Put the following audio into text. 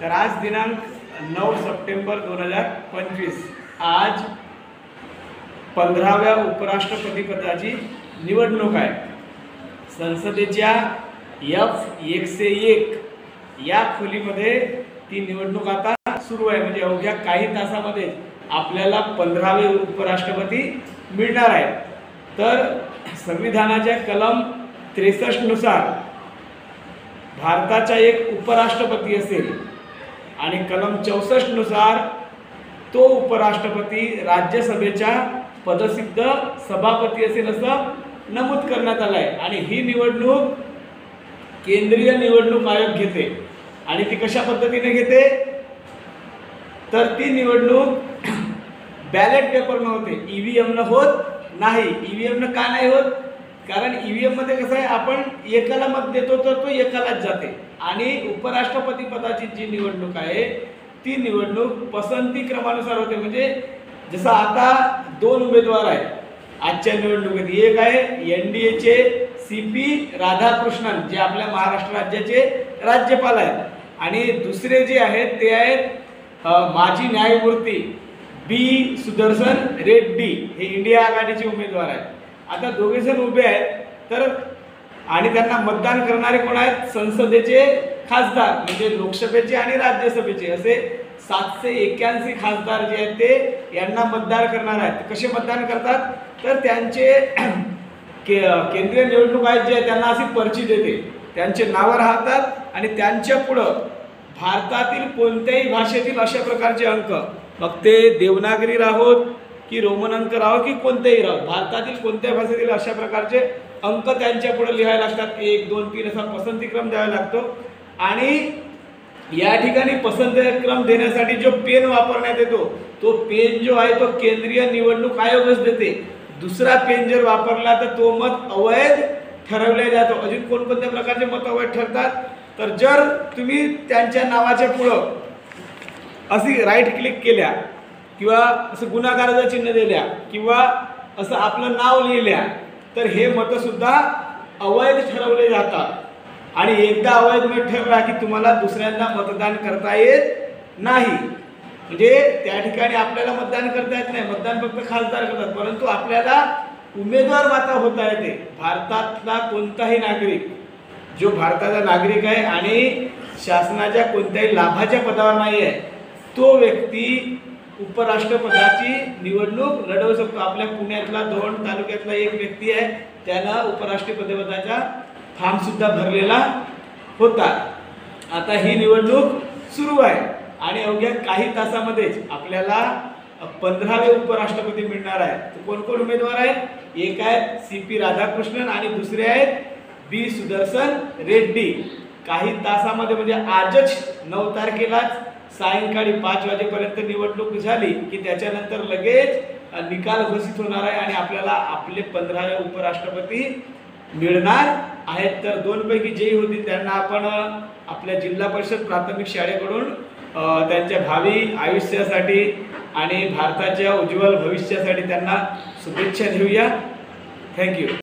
तर आज दिनांक 9 सप्टेंबर 2025 आज 15व्या उपराष्ट्रपती पदाची निवडणूक आहे। संसदेच्या F101 या खोलीमध्ये ती निवडणूक आता सुरू आहे। म्हणजे अवघ्या काही तासामध्ये आपल्याला 15वे उपराष्ट्रपती मिळणार आहेत। तर संविधानाच्या कलम 63 नुसार भारताचा एक उपराष्ट्रपती असेल आणि कलम 64 नुसार तो उपराष्ट्रपती राज्यसभेचा पदसिद्ध सभापती असेल असं नमूद करण्यात आलं आहे। आणि ही निवडणूक केंद्रीय निवडणूक आयोग घेते आणि ती कशा पद्धतीने घेते तर ती निवडणूक बॅलेट पेपरने होते, ईव्हीएम न होत नाही। ईव्हीएम न का नाही होत? कारण ईव्हीएम मध्ये कसं आहे, आपण एकाला मत देतो तर तो एकालाच जाते आणि उपराष्ट्रपती पदाची जी निवडणूक आहे ती निवडणूक पसंती क्रमानुसार होते। म्हणजे जसं आता 2 उमेदवार आहेत आजच्या निवडणुकीत, एक आहे एनडीएचे सीपी राधाकृष्णन जे आपल्या महाराष्ट्र राज्याचे राज्यपाल आहेत आणि दुसरे जे आहेत ते आहेत माजी न्यायमूर्ती बी सुदर्शन रेड्डी, हे इंडिया आघाडीचे उमेदवार आहेत। आता दोघे जण उभे आहेत तर आणि त्यांना मतदान करणारे कोण आहेत? संसदेचे खासदार, म्हणजे लोकसभेचे आणि राज्यसभेचे असे 781 खासदार जे आहेत ते यांना मतदान करणार आहेत। कसे मतदान करतात तर त्यांचे केंद्रीय निवडणूक आयोग जे आहे त्यांना अशी पर्ची देते, त्यांचे नावं राहतात आणि त्यांच्या पुढं भारतातील कोणत्याही भाषेतील अशा प्रकारचे अंक, मग ते देवनागरी राहोत की रोमन अंक राहो की कोणतेही राहो, भारतातील कोणत्याही भाषेतील अशा प्रकारचे अंक त्यांच्या पुढे लिहायला लागतात। 1 2 3 असा पसंतीक्रम द्यावा लागतो आणि या ठिकाणी पसंतीक्रम देण्यासाठी जो पेन वापरण्यात येतो तो पेन जो आहे तो केंद्रीय निवडणूक आयोगच देते। दुसरा पेन जर वापरला तर तो मत अवैध ठरवला जातो। अजून कोणकोणत्या प्रकारचे मत अवैध ठरतात तर जर तुम्ही त्यांच्या नावाच्या पुढं अशी राईट क्लिक केल्या किंवा असं गुणाकाराचं चिन्ह दिल्या किंवा असं आपलं नाव लिहिल्या तर हे मत सुद्धा अवैध ठरवले जातात आणि एकदा अवैध मत ठरला की तुम्हाला दुसऱ्यांदा मतदान करता येत नाही। म्हणजे त्या ठिकाणी आपल्याला मतदान करता येत नाही, मतदान फक्त खासदार करतात, परंतु आपल्याला उमेदवार मात्र होता येते। भारतातला कोणताही नागरिक जो भारताचा नागरिक आहे आणि शासनाच्या कोणत्याही लाभाच्या पदावर नाही आहे तो व्यक्ती उपराष्ट्रपदाची निवडणूक लढवू शकतो। आपल्या पुण्यातला दौंड तालुक्यातला एक व्यक्ती आहे, त्यानं उपराष्ट्रपती पदाचा फॉर्म सुद्धा भरलेला होता। आता ही निवडणूक सुरू आहे आणि अवघ्या काही तासामध्येच आपल्याला 15वे उपराष्ट्रपती मिळणार आहेत। कोण कोण उमेदवार आहेत? एक आहेत सीपी राधाकृष्णन आणि दुसरे आहेत बी सुदर्शन रेड्डी। काही तासामध्ये म्हणजे आजच 9 तारखेलाच सायंकाळी 5 वाजेपर्यंत निवडणूक झाली की त्याच्यानंतर लगेच निकाल घोषित होणार आहे आणि आपल्याला आपले 15वे उपराष्ट्रपती मिळणार आहेत। तर 2 पैकी जे होतील त्यांना आपण आपल्या जिल्हा परिषद प्राथमिक शाळेकडून त्यांच्या भावी आयुष्यासाठी आणि भारताच्या उज्ज्वल भविष्यासाठी त्यांना शुभेच्छा देऊया। थँक्यू।